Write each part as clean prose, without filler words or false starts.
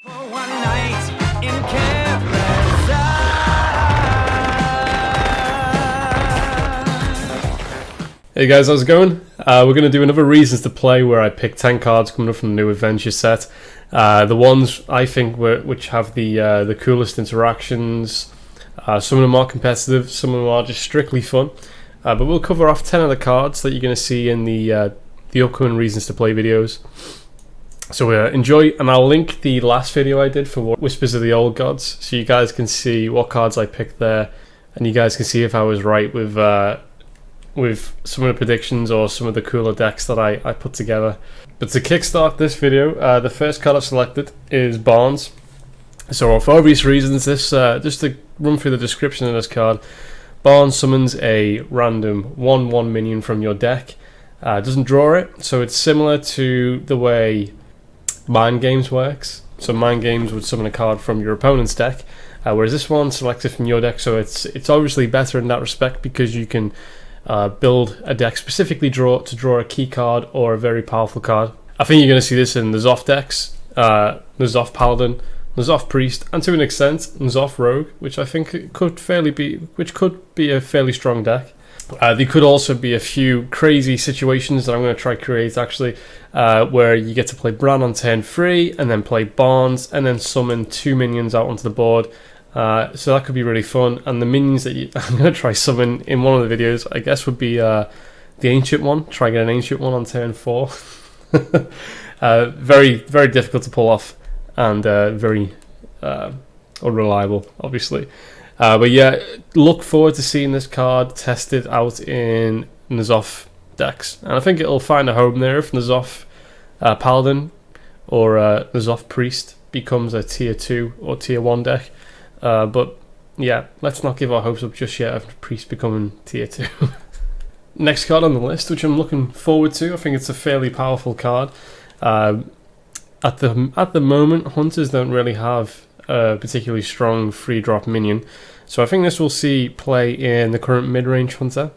For one night in Karazhan. Hey guys, how's it going? We're going to do another Reasons to Play where I pick 10 cards coming up from the new adventure set. The ones I think which have the coolest interactions. Some of them are competitive, some of them are just strictly fun. But we'll cover off 10 of the cards that you're going to see in the upcoming Reasons to Play videos. So enjoy, and I'll link the last video I did for Whispers of the Old Gods, so you guys can see what cards I picked there, and you guys can see if I was right with some of the predictions or some of the cooler decks that I put together. But to kickstart this video, the first card I've selected is Barnes. So for obvious reasons, this just to run through the description of this card, Barnes summons a random 1/1 minion from your deck. Doesn't draw it, so it's similar to the way Mind Games works. So Mind Games would summon a card from your opponent's deck, whereas this one selects it from your deck. So it's obviously better in that respect because you can build a deck specifically to draw a key card or a very powerful card. I think you're going to see this in the Zoth decks, the Zoth Paladin, the Zoth Priest, and to an extent Zoth Rogue, which I think could be a fairly strong deck. There could also be a few crazy situations that I'm going to try create actually, where you get to play Bran on turn 3 and then play Barnes and then summon 2 minions out onto the board. So that could be really fun. And the minions that I'm going to try summon in one of the videos, I guess, would be the Ancient one. Try and get an Ancient one on turn 4. Very, very difficult to pull off and very unreliable, obviously. But yeah, look forward to seeing this card tested out in Zoth decks, and I think it'll find a home there if Zoth Paladin or Zoth Priest becomes a tier 2 or tier 1 deck. But yeah, let's not give our hopes up just yet of Priest becoming tier 2. Next card on the list, which I'm looking forward to, I think it's a fairly powerful card. At the moment, Hunters don't really have a particularly strong free drop minion, so I think this will see play in the current mid-range Hunter.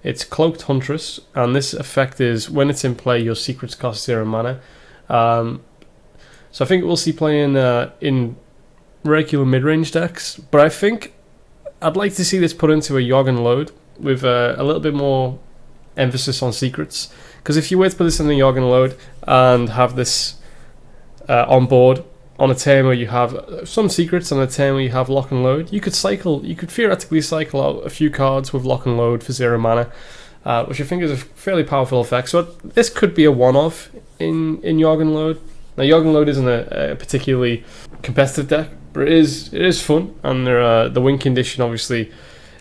It's Cloaked Huntress, and this effect is when it's in play, your secrets cost 0 mana. So I think we'll see play in regular mid-range decks, but I think I'd like to see this put into a Yogg and Load with a little bit more emphasis on secrets, because if you were to put this in the Yogg and Load and have this on board on a turn where you have some secrets and a turn where you have Lock and Load, you could theoretically cycle out a few cards with Lock and Load for 0 mana, which I think is a fairly powerful effect. So this could be a one-off in Yogg and Load. Now Yogg and Load isn't a particularly competitive deck, but it is fun, and the win condition obviously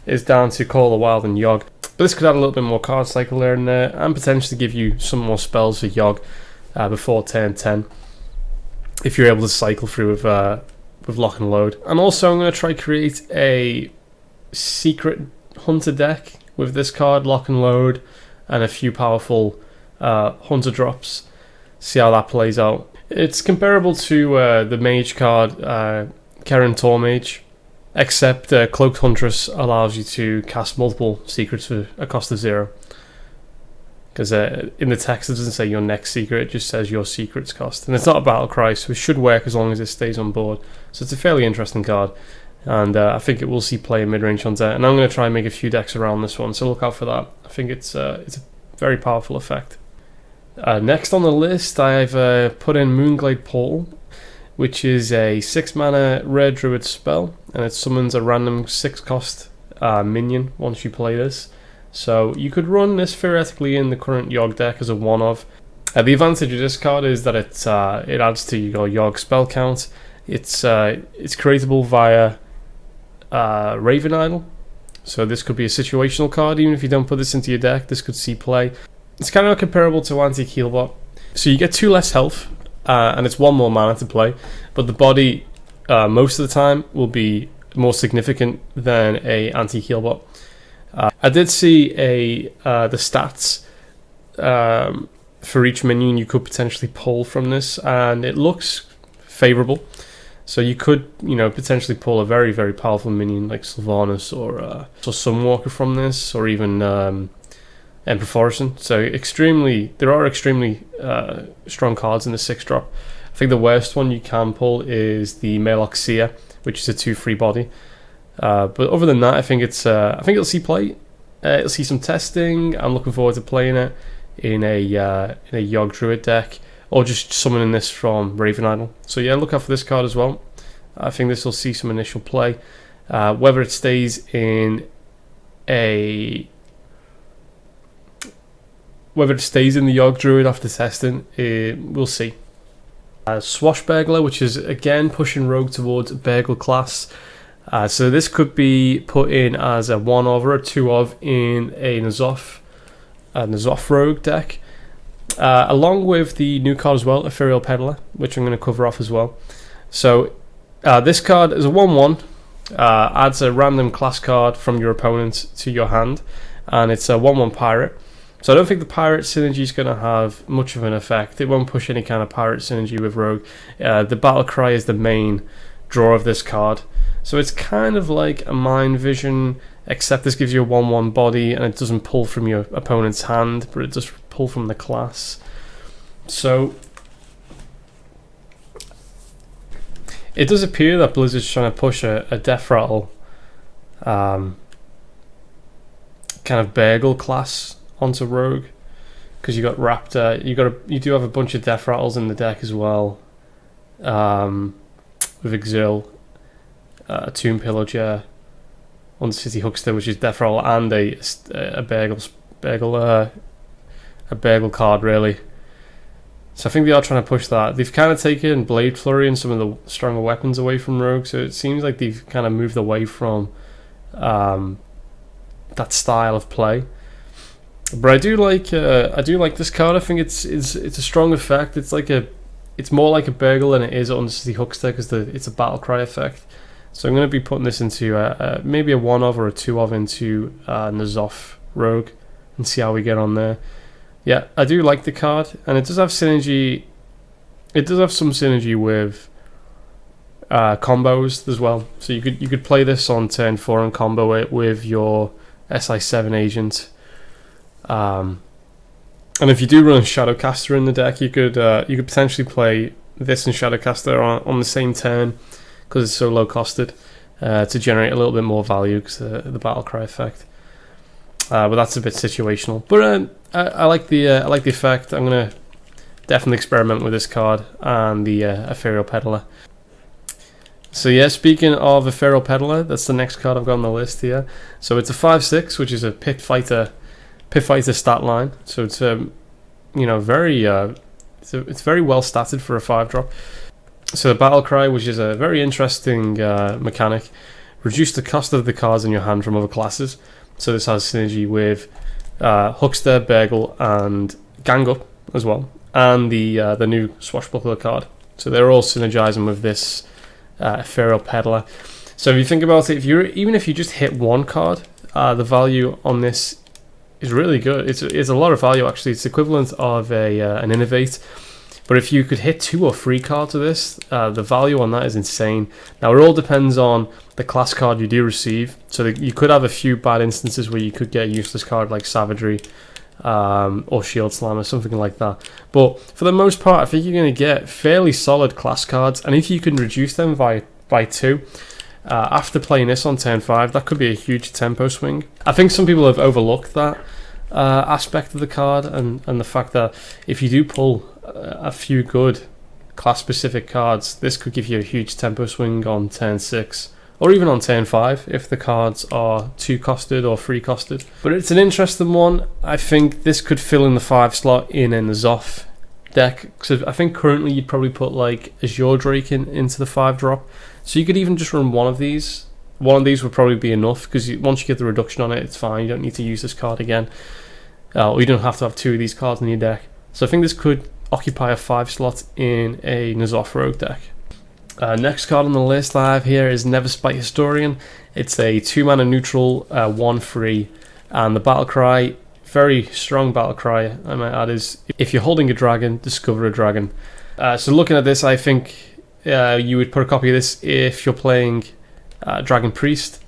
is down to Call the Wild and Yogg. But this could add a little bit more card cycle there and there, and potentially give you some more spells for Yogg before turn 10. If you're able to cycle through with Lock and Load. And also I'm going to try create a secret Hunter deck with this card, Lock and Load, and a few powerful Hunter drops. See how that plays out. It's comparable to the Mage card, Karen Tormage, except Cloaked Huntress allows you to cast multiple secrets for a cost of 0. Because in the text it doesn't say your next secret, it just says your secrets cost. And it's not a battle cry, so it should work as long as it stays on board. So it's a fairly interesting card, and I think it will see play in mid-range Hunter. And I'm going to try and make a few decks around this one, so look out for that. I think it's a very powerful effect. Next on the list, I've put in Moonglade Portal, which is a 6 mana rare druid spell, and it summons a random 6 cost minion once you play this. So you could run this theoretically in the current Yogg deck as a one-of. The advantage of this card is that it adds to your Yogg spell count. It's creatable via Raven Idol, so this could be a situational card. Even if you don't put this into your deck, this could see play. It's kind of comparable to Anti-Healbot. So you get 2 less health, and it's 1 more mana to play, but the body most of the time will be more significant than a Anti-Healbot. I did see the stats for each minion you could potentially pull from this, and it looks favourable. So you could, potentially pull a very, very powerful minion like Sylvanas or Sunwalker from this, or even Emperor Forison. So there are extremely strong cards in the 6-drop. I think the worst one you can pull is the Malok Seer, which is a 2/3 body. But other than that, I think it'll see play. It'll see some testing. I'm looking forward to playing it in a Yogg Druid deck, or just summoning this from Raven Idol. So yeah, look out for this card as well. I think this will see some initial play. Whether it stays in the Yogg Druid after testing, we'll see. Swashbuckler, which is again pushing Rogue towards Burgle class. So this could be put in as a 1 of or a 2 of in a N'Zoth Rogue deck, along with the new card as well, Ethereal Peddler, which I'm going to cover off as well. So this card is a 1/1, adds a random class card from your opponent to your hand, and it's a 1/1 pirate. So I don't think the pirate synergy is going to have much of an effect. It won't push any kind of pirate synergy with Rogue. The Battle Cry is the main draw of this card. So it's kind of like a Mind Vision, except this gives you a 1/1 body and it doesn't pull from your opponent's hand, but it does pull from the class. So it does appear that Blizzard's trying to push a Death Rattle kind of Burgle class onto Rogue, because you got Raptor, you do have a bunch of Death Rattles in the deck as well, with Exil, Tomb Pillager, Undercity Huckster, which is Death Rattle, and a Burgle card really. So I think they are trying to push that. They've kind of taken Blade Flurry and some of the stronger weapons away from Rogue, so it seems like they've kind of moved away from that style of play. But I do like this card. I think it's a strong effect. It's more like a Burgle than it is Undercity Huckster, because it's a Battle Cry effect. So I'm going to be putting this into maybe a 1 of or a 2 of into N'Zoth Rogue, and see how we get on there. Yeah, I do like the card, and it does have synergy. It does have some synergy with combos as well. So you could play this on turn 4 and combo it with your SI7 agent. And if you do run Shadowcaster in the deck, you could potentially play this and Shadowcaster on the same turn, because it's so low costed, to generate a little bit more value, because the Battle Cry effect. But that's a bit situational. But I like the effect. I'm gonna definitely experiment with this card and the Ethereal Peddler. So yeah, speaking of Ethereal Peddler, that's the next card I've got on the list here. So it's a 5/6, which is a Pit Fighter stat line. So it's it's very well statted for a 5-drop. So the Battle Cry, which is a very interesting mechanic, reduce the cost of the cards in your hand from other classes. So this has synergy with Huckster, Burgle, and Gang Up as well, and the new Swashbuckler card. So they're all synergizing with this Ethereal Peddler. So if you think about it, even if you just hit one card, the value on this is really good. It's a lot of value actually. It's equivalent of an Innovate. But if you could hit 2 or 3 cards of this, the value on that is insane. Now it all depends on the class card you do receive. So you could have a few bad instances where you could get a useless card like Savagery or Shield Slam or something like that. But for the most part, I think you're going to get fairly solid class cards. And if you can reduce them by 2, after playing this on turn 5, that could be a huge tempo swing. I think some people have overlooked that aspect of the card, and the fact that if you do pull a few good class-specific cards, this could give you a huge tempo swing on turn 6, or even on turn 5 if the cards are 2-costed or 3-costed. But it's an interesting one. I think this could fill in the 5 slot in a N'Zoth deck. So I think currently you'd probably put like Azure Drake into the 5-drop. So you could even just run one of these. One of these would probably be enough, because once you get the reduction on it, it's fine. You don't need to use this card again. Or you don't have to have 2 of these cards in your deck. So I think this could occupy a 5 slot in a N'Zoth Rogue deck. Next card on the list I have here is Neverspite Historian. It's a 2-mana neutral 1/3, and the Battle Cry, very strong Battle Cry I might add, is if you're holding a dragon, discover a dragon. So looking at this, I think you would put a copy of this if you're playing Dragon Priest,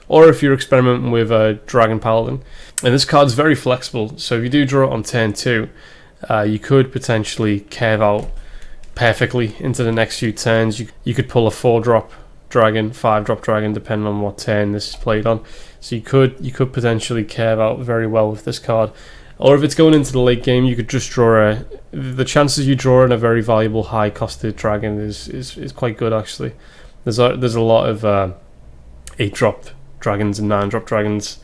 or if you're experimenting with Dragon Paladin. And this card's very flexible, so if you do draw it on turn 2, you could potentially carve out perfectly into the next few turns. You could pull a 4-drop dragon, 5-drop dragon, depending on what turn this is played on. So you could potentially carve out very well with this card. Or if it's going into the late game, you could just draw the chances you draw in a very valuable high-costed dragon is quite good, actually. There's a lot of 8-drop dragons and 9-drop dragons,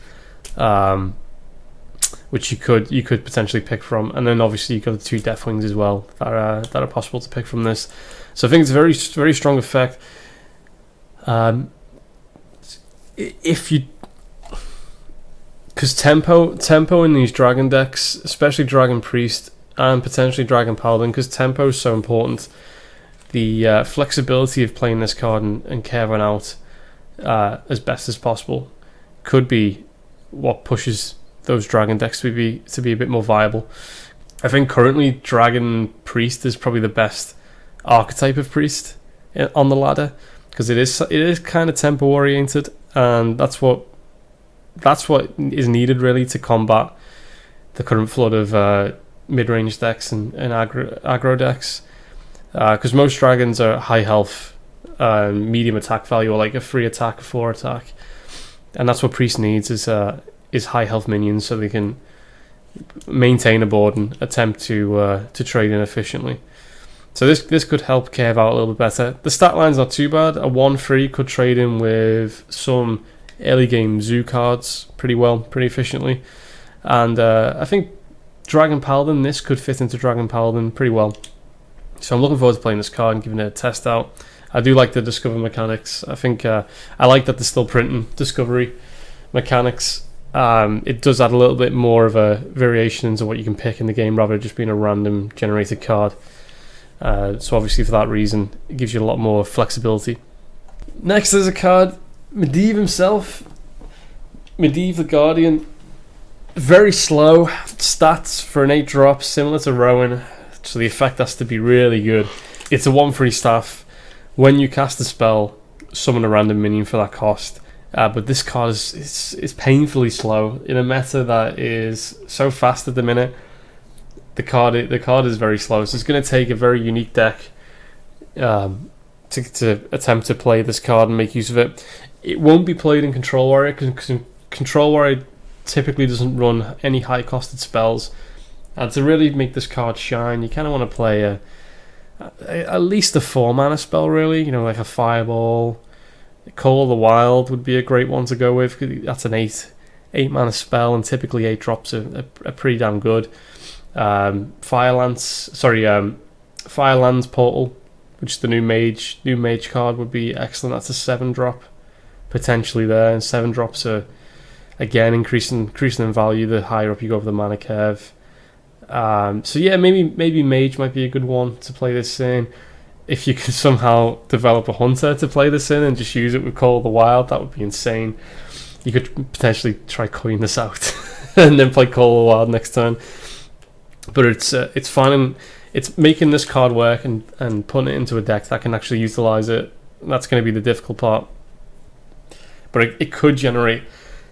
which you could potentially pick from, and then obviously you've got the 2 Deathwings as well that are possible to pick from this. So I think it's a very, very strong effect. Because tempo in these dragon decks, especially Dragon Priest and potentially Dragon Paladin, because tempo is so important, the flexibility of playing this card and carving out as best as possible could be what pushes those dragon decks to be a bit more viable. I think currently Dragon Priest is probably the best archetype of priest on the ladder, because it is kind of tempo oriented, and that's what is needed really to combat the current flood of mid-range decks and aggro decks, because most dragons are high health, medium attack value, or like a 3 attack, a 4 attack, and that's what priest needs is high health minions, so they can maintain a board and attempt to trade in efficiently. So this could help carve out a little bit better. The stat line's not too bad. A 1/3 could trade in with some early game zoo cards pretty efficiently, and I think Dragon Paladin, this could fit into Dragon Paladin pretty well. So I'm looking forward to playing this card and giving it a test out. I do like the discover mechanics. I think I like that they're still printing discovery mechanics. It does add a little bit more of a variation into what you can pick in the game, rather than just being a random generated card. So obviously for that reason, it gives you a lot more flexibility. Next is a card, Medivh himself, Medivh the Guardian. Very slow stats for an 8-drop, similar to Rowan, so the effect has to be really good. It's a 1/3 staff. When you cast a spell, summon a random minion for that cost. But this card is painfully slow in a meta that is so fast at the minute. The card is very slow, so it's going to take a very unique deck to attempt to play this card and make use of it. It won't be played in Control Warrior, because Control Warrior typically doesn't run any high-costed spells. And to really make this card shine, you kind of want to play at least a 4-mana spell, really. You know, like a Fireball. Call of the Wild would be a great one to go with. That's an 8-mana spell, and typically 8 drops are pretty damn good. Firelands Portal, which is the new mage card, would be excellent. That's a 7-drop potentially there, and 7 drops are again increasing in value the higher up you go over the mana curve. So yeah, maybe mage might be a good one to play this in. If you could somehow develop a hunter to play this in and just use it with Call of the Wild, that would be insane. You could potentially try coin this out and then play Call of the Wild next turn. But it's finding, it's making this card work and putting it into a deck that can actually utilize it. That's going to be the difficult part. But it could generate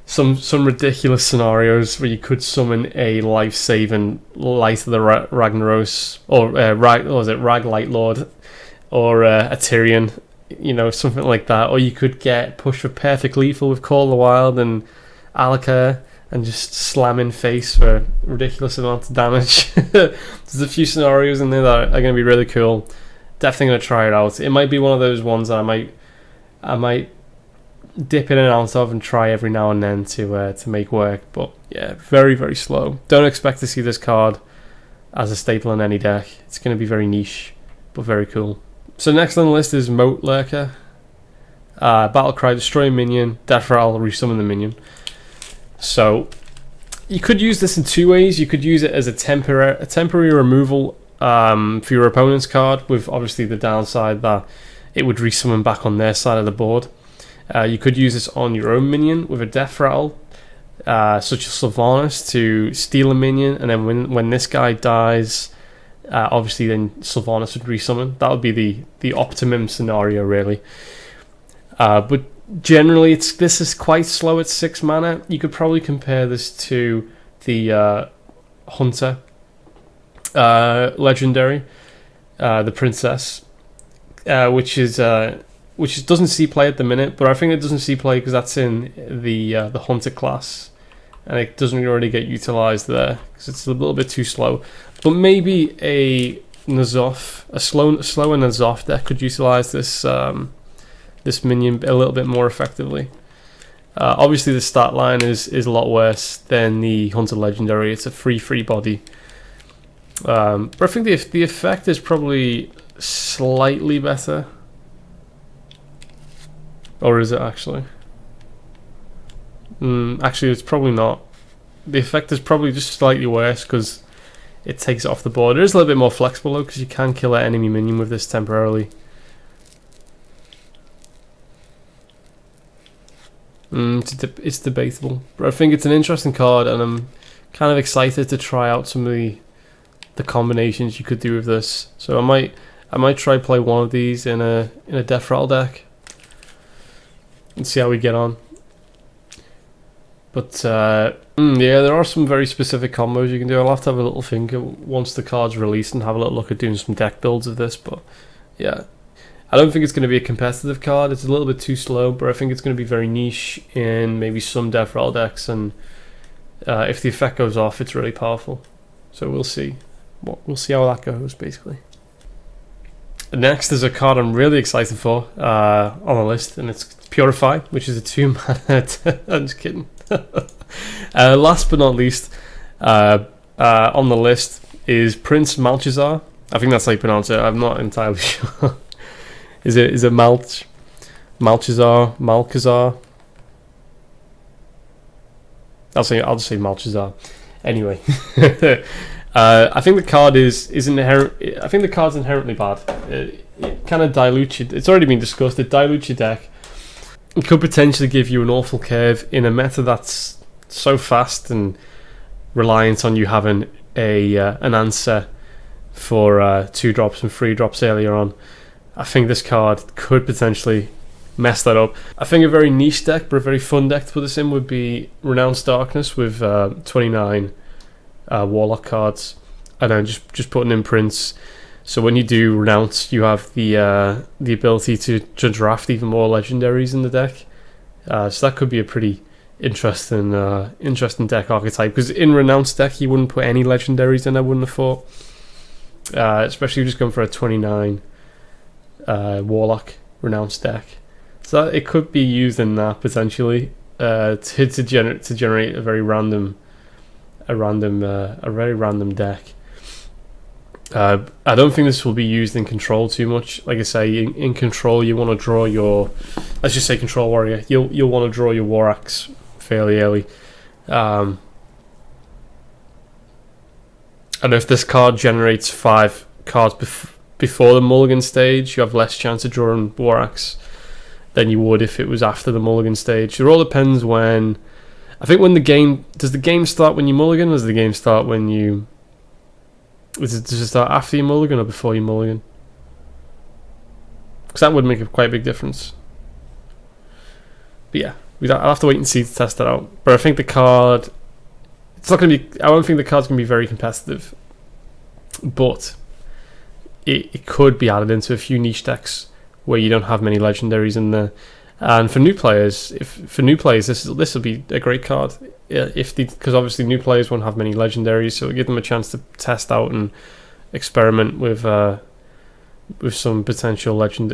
some ridiculous scenarios where you could summon a life-saving Light of the Ragnaros, or Rag Light Lord, or a Tyrion, something like that. Or you could get pushed for perfect lethal with Call of the Wild and Alaka and just slam in face for a ridiculous amount of damage. There's a few scenarios in there that are going to be really cool. Definitely going to try it out. It might be one of those ones that I might dip in and out of and try every now and then to make work. But yeah, very, very slow. Don't expect to see this card as a staple in any deck. It's going to be very niche, but very cool. So next on the list is Moat Lurker. Battlecry, destroy a minion. Death Rattle, resummon the minion. So you could use this in 2 ways. You could use it as a temporary removal for your opponent's card, with obviously the downside that it would resummon back on their side of the board. You could use this on your own minion with a Death Rattle, such as Sylvanas, to steal a minion, and then when this guy dies, obviously then Sylvanas would resummon. That would be the optimum scenario, really. But generally, this is quite slow at 6 mana. You could probably compare this to the Hunter legendary. the princess, which doesn't see play at the minute, but I think it doesn't see play because that's in the hunter class, and it doesn't really get utilized there because it's a little bit too slow. But maybe a N'Zoth, a slower N'Zoth deck could utilize this this minion a little bit more effectively. Obviously, the stat line is a lot worse than the Hunter Legendary. It's a free body, but I think the effect is probably slightly better. Or is it actually? Actually, it's probably not. The effect is probably just slightly worse because it takes it off the board. It is a little bit more flexible though, because you can kill an enemy minion with this temporarily. It's debatable, but I think it's an interesting card, and I'm kind of excited to try out some of the combinations you could do with this. So I might try play one of these in a Death Rattle deck and see how we get on. But yeah, there are some very specific combos you can do. I'll have to have a little think once the card's released and have a little look at doing some deck builds of this. But yeah, I don't think it's going to be a competitive card. It's a little bit too slow, but I think it's going to be very niche in maybe some Death Rattle decks, and if the effect goes off, it's really powerful. So we'll see. We'll see how that goes, basically. Next is a card I'm really excited for on the list, and it's Purify, which is a 2-mana. I'm just kidding. Last but not least, on the list is Prince Mulches. I think that's how you pronounce it. I'm not entirely sure. Is it Mulches? Malcazar? I'll just say Mulches. Anyway, I think the card is inherent. I think the card's inherently bad. It kind of dilutes you. It's already been discussed. It dilutes your deck. It could potentially give you an awful curve in a meta that's so fast and reliant on you having an answer for 2-drops and 3-drops earlier on. I think this card could potentially mess that up. I think a very niche deck, but a very fun deck to put this in, would be Renounced Darkness with 29 Warlock cards, and then just putting in Prince. So when you do Renounce, you have the ability to draft even more legendaries in the deck. So that could be a pretty interesting deck archetype, because in Renounce deck you wouldn't put any legendaries in, I wouldn't have thought. Especially if you're just going for a 29 Warlock Renounce deck. So it could be used in that potentially to generate a very random deck. I don't think this will be used in Control too much. Like I say, in Control you want to draw your, let's just say Control Warrior. You'll want to draw your War Axe fairly early. And if this card generates 5 cards before the Mulligan stage, you have less chance of drawing War Axe than you would if it was after the Mulligan stage. It all depends when. I think does the game start when you Mulligan, or does the game start when you? Does it start after you Mulligan or before you Mulligan? Because that would make quite a big difference. But yeah, I'll have to wait and see to test that out. But I think the card, it's not going to be. I don't think the card's going to be very competitive. But it could be added into a few niche decks where you don't have many legendaries in there. And for new players, this will be a great card. Because obviously new players won't have many legendaries, so it'll give them a chance to test out and experiment with some potential legend.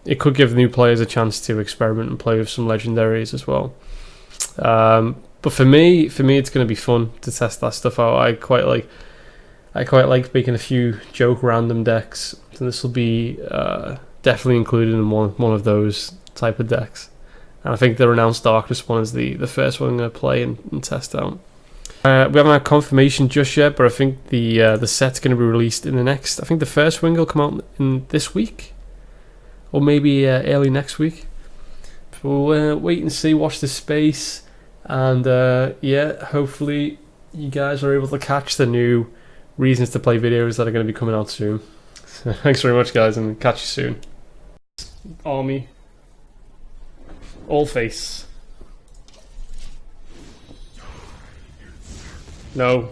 It could give new players a chance to experiment and play with some legendaries as well. But for me, it's going to be fun to test that stuff out. I quite like making a few joke random decks, so this will be definitely included in one of those type of decks. And I think the Renounced Darkness one is the first one I'm going to play and test out. We haven't had confirmation just yet, but I think the set's going to be released in the next. I think the first wing will come out in this week, or maybe early next week. So we'll wait and see. Watch this space, and yeah, hopefully you guys are able to catch the new reasons to play videos that are going to be coming out soon. So thanks very much, guys, and catch you soon. Army. All face. No.